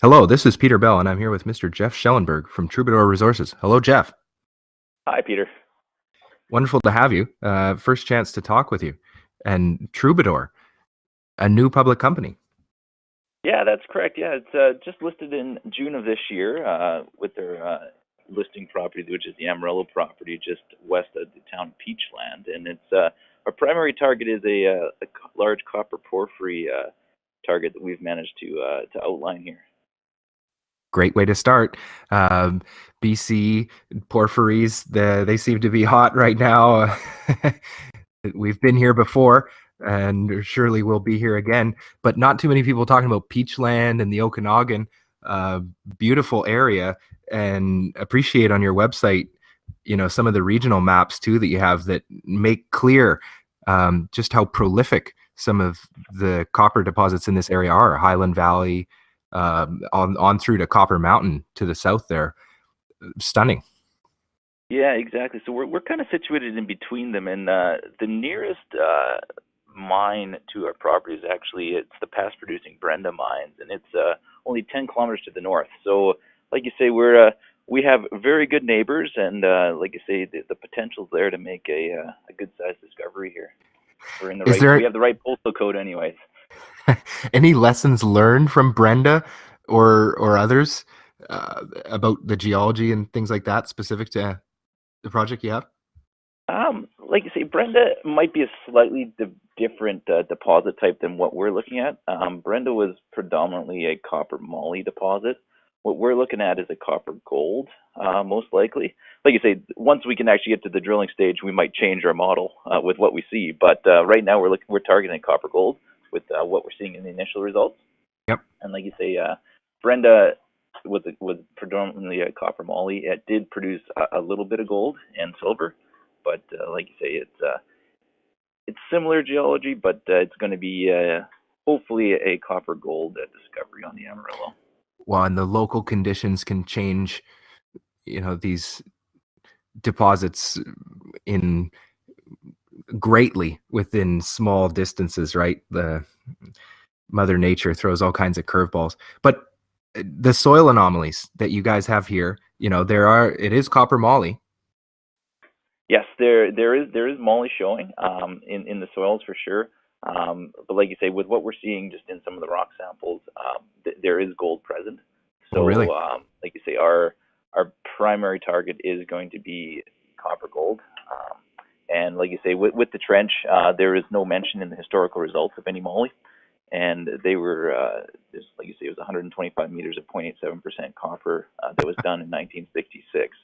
Hello, this is Peter Bell, and I'm here with Mr. Geoff Schellenberg from Troubadour Resources. Hello, Jeff. Hi, Peter. Wonderful to have you. First chance to talk with you. And Troubadour, a new public company. Yeah, that's correct. Yeah, it's just listed in June of this year with their listing property, which is the Amarillo property just west of the town Peachland. And it's our primary target is a large copper porphyry target that we've managed to outline here. Great way to start. BC porphyries, they seem to be hot right now. We've been here before, and surely we'll be here again. But not too many people talking about Peachland and the Okanagan. Uh, Beautiful area, and appreciate on your website, some of the regional maps too that you have that make clear just how prolific some of the copper deposits in this area are. Highland Valley, on through to Copper Mountain to the south there. Stunning. Yeah, exactly. So we're kind of situated in between them, and the nearest mine to our property is actually it's the past producing Brenda mines, and it's only 10 kilometers to the north. So, like you say, we have very good neighbors, and like you say, the potential's there to make a good sized discovery here. We're in the Is right. We there have the right postal code, anyways. any lessons learned from Brenda or others about the geology and things like that specific to the project you have? Like you say, Brenda might be a slightly different deposit type than what we're looking at. Brenda was predominantly a copper moly deposit. What we're looking at is a copper gold, most likely. Like you say, once we can actually get to the drilling stage, we might change our model with what we see. But right now, we're targeting copper gold with what we're seeing in the initial results. Yep. And like you say, Brenda was predominantly a copper moly. It did produce a little bit of gold and silver, but like you say, it's similar geology, but it's going to be hopefully a copper gold discovery on the Amarillo. Well, and the local conditions can change, these deposits in greatly within small distances, right? The Mother Nature throws all kinds of curveballs. But the soil anomalies that you guys have here, it is copper moly. Yes, there is moly showing in the soils for sure. But like you say, with what we're seeing just in some of the rock samples, there is gold present. Oh, really? So like you say, our primary target is going to be copper gold. And like you say, with the trench, there is no mention in the historical results of any moly. And they were, just like you say, it was 125 meters of 0.87% copper that was done in 1966.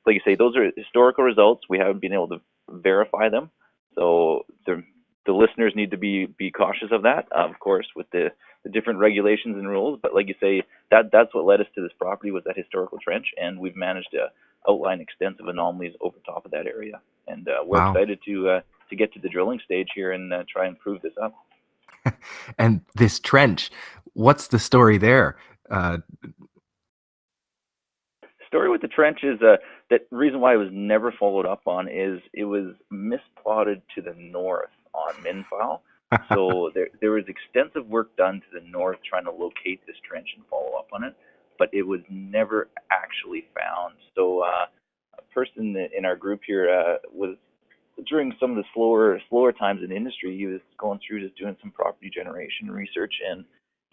Like you say, those are historical results. We haven't been able to verify them, so the listeners need to be cautious of that, of course, with the different regulations and rules. But like you say, that's what led us to this property was that historical trench, and we've managed to outline extensive anomalies over top of that area. And we're Wow. excited to get to the drilling stage here and try and prove this up. And this trench, what's the story there? Uh, Story with the trench is that reason why it was never followed up on is it was misplotted to the north on Minfile. So there was extensive work done to the north trying to locate this trench and follow up on it, but it was never actually found. So a person in our group here was during some of the slower times in the industry, he was going through just doing some property generation research and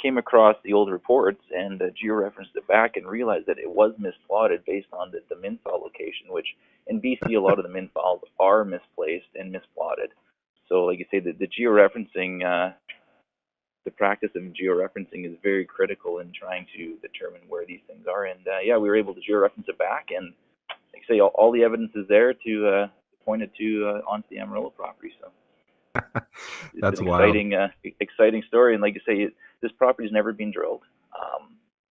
came across the old reports and georeferenced it back and realized that it was misplotted based on the minfile location, which in BC a lot of the minfiles are misplaced and misplotted. So like you say, the georeferencing, the practice of georeferencing is very critical in trying to determine where these things are. And yeah, we were able to georeference it back, and like I say, all the evidence is there to point it to onto the Amarillo property. So it's that's an wild. exciting story. And like you say, this property's never been drilled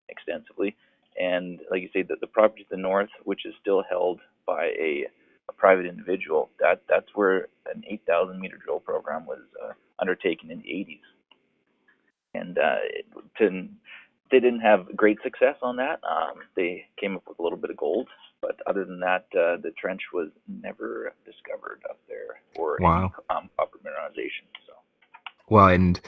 extensively. And like you say, the property to the north, which is still held by a private individual, that's where an 8,000 meter drill program was undertaken in the 80s. And they didn't have great success on that. They came up with a little bit of gold, but other than that, the trench was never discovered up there or any Wow. copper mineralization. So Well, and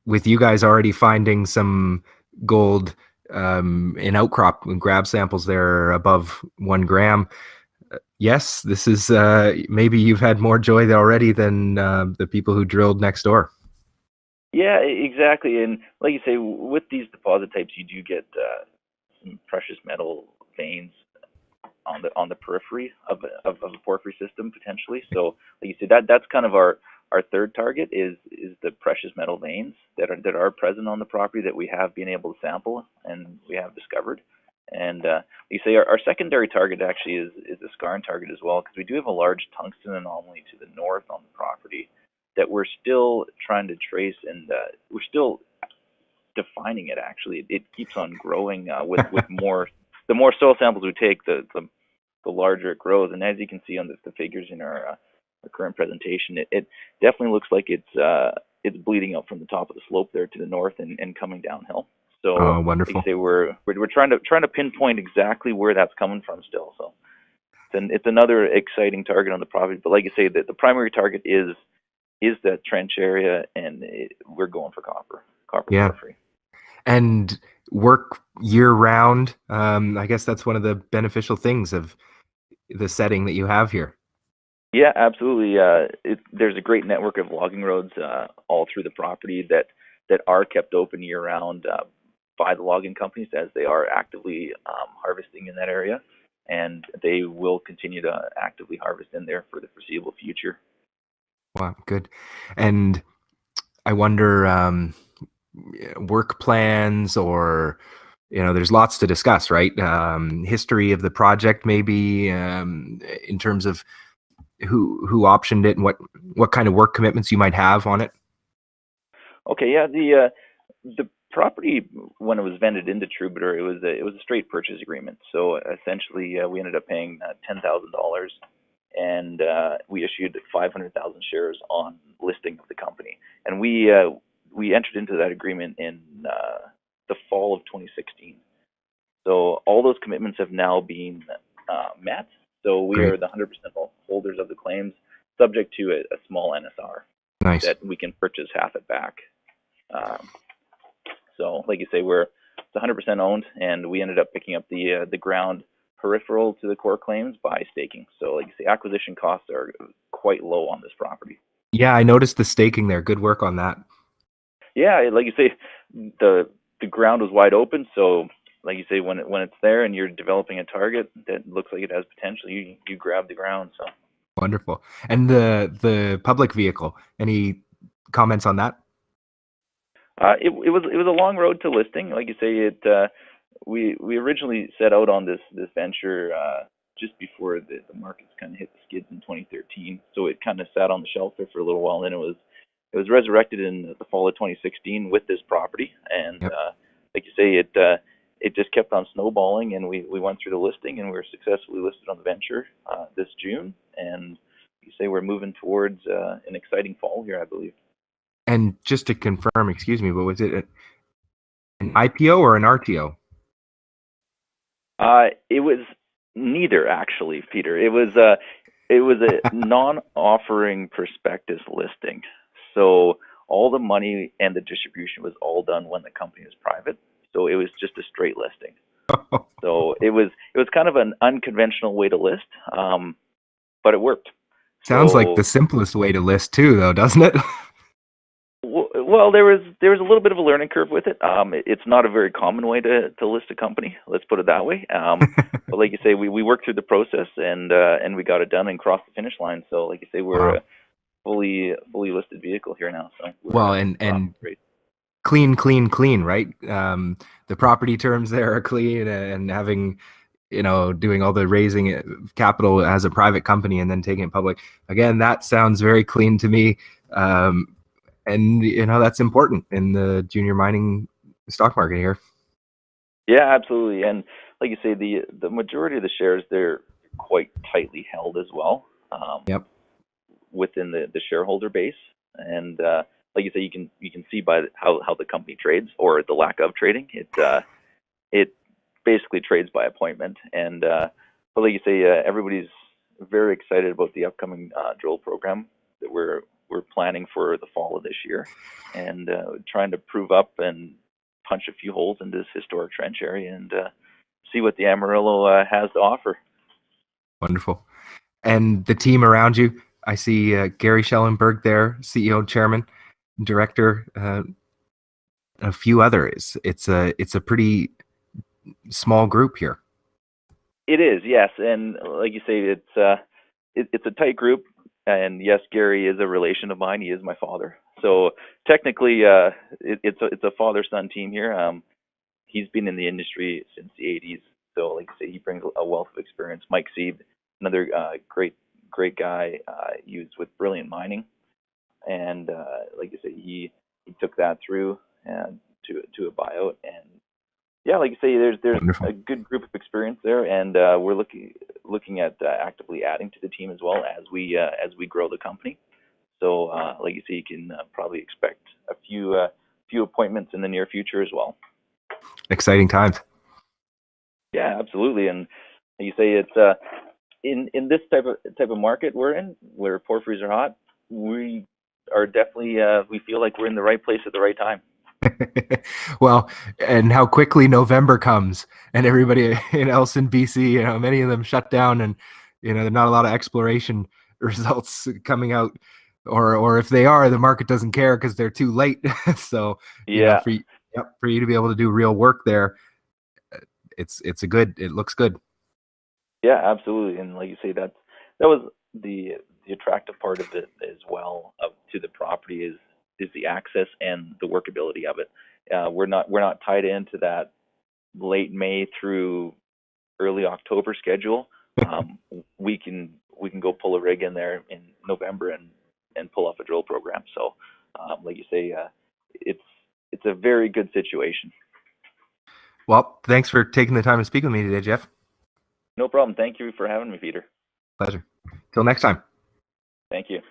with you guys already finding some gold in outcrop and grab samples there above 1 gram. Yes, this is maybe you've had more joy already than the people who drilled next door. Yeah, exactly. And like you say, with these deposit types, you do get some precious metal veins on the periphery of a porphyry system potentially. So like you said, that's kind of our third target is the precious metal veins that are present on the property that we have been able to sample and we have discovered. And you say our secondary target actually is the skarn target as well, because we do have a large tungsten anomaly to the north on the property that we're still trying to trace, and we're still defining it. Actually, it keeps on growing with more. The more soil samples we take, the larger it grows. And as you can see on the figures in our current presentation, it definitely looks like it's bleeding up from the top of the slope there to the north and coming downhill. So Oh, like you wonderful. say, we're trying to pinpoint exactly where that's coming from still. So it's another exciting target on the property. But like you say, the primary target is that trench area, and we're going for copper Yeah. porphyry. And work year round. I guess that's one of the beneficial things of the setting that you have here. Yeah, absolutely. There's a great network of logging roads all through the property that are kept open year round by the logging companies as they are actively harvesting in that area, and they will continue to actively harvest in there for the foreseeable future. Wow, good. And I wonder, work plans or there's lots to discuss, right? History of the project, maybe in terms of who optioned it and what kind of work commitments you might have on it. Okay, yeah, the property when it was vended into Troubadour, it was a straight purchase agreement. So essentially, we ended up paying $10,000, and we issued 500,000 shares on listing of the company, and we entered into that agreement in the fall of 2016. So all those commitments have now been met. So we Great. are the 100% holders of the claims, subject to a small NSR Nice. that we can purchase half it back. Um, so, like you say, it's 100% owned, and we ended up picking up the ground peripheral to the core claims by staking. So, like you say, acquisition costs are quite low on this property. Yeah, I noticed the staking there. Good work on that. Yeah, like you say, the ground was wide open. So, like you say, when it's there and you're developing a target that looks like it has potential, you grab the ground. So, Wonderful. And the public vehicle, any comments on that? it was a long road to listing. Like you say, we originally set out on this venture just before the markets kind of hit the skids in 2013. So it kind of sat on the shelf there for a little while, and it was resurrected in the fall of 2016 with this property. And Yep. like you say, it just kept on snowballing, and we went through the listing, and we were successfully listed on the venture this June. And you say we're moving towards an exciting fall here, I believe. And just to confirm, excuse me, but was it an IPO or an RTO? It was neither, actually, Peter. It was a non-offering prospectus listing. So all the money and the distribution was all done when the company was private. So it was just a straight listing. So it was kind of an unconventional way to list, but it worked. Sounds like the So simplest way to list too, though, doesn't it? well, there was a little bit of a learning curve with it. It's not a very common way to list a company. Let's put it that way. But like you say, we worked through the process, and we got it done and crossed the finish line. So like you say, we're Wow. a fully listed vehicle here now. So Well, we're off and great. clean, clean, clean, right? The property terms there are clean, and having doing all the raising capital as a private company and then taking it public. Again, that sounds very clean to me. Um, and that's important in the junior mining stock market here. Yeah, absolutely. And like you say, the majority of the shares, they're quite tightly held as well. Yep. Within the shareholder base. And like you say, you can see by how the company trades, or the lack of trading. It basically trades by appointment. And but like you say, everybody's very excited about the upcoming drill program that we're planning for the fall of this year, and trying to prove up and punch a few holes into this historic trench area and see what the Amarillo has to offer. Wonderful. And the team around you, I see Gary Schellenberg there, CEO, chairman, director, a few others. It's a pretty small group here. It is, yes, and like you say, it's a tight group. And yes, Gary is a relation of mine. He is my father. So technically, it's a father-son team here. He's been in the industry since the '80s. So like I say, he brings a wealth of experience. Mike Sieb, another great guy. He was with Brilliant Mining, and like I say, he took that through and to a buyout. And yeah, like you say, there's Wonderful. a good group of experience there, and we're looking at actively adding to the team as well as we grow the company. So like you say, you can probably expect a few appointments in the near future as well. Exciting times. Yeah, absolutely. And like you say, it's in this type of market we're in, where porphyries are hot. We are definitely we feel like we're in the right place at the right time. Well, and how quickly November comes, and everybody else in BC, many of them shut down, and there's not a lot of exploration results coming out, or if they are, the market doesn't care because they're too late. So, Yeah, for you to be able to do real work there, it looks good. yeah, absolutely. And like you say, that was the attractive part of it as well, to the property, is the access and the workability of it. We're not tied into that late May through early October schedule. We can go pull a rig in there in November and pull off a drill program. So, like you say, it's a very good situation. Well, thanks for taking the time to speak with me today, Geoff. No problem. Thank you for having me, Peter. Pleasure. Till next time. Thank you.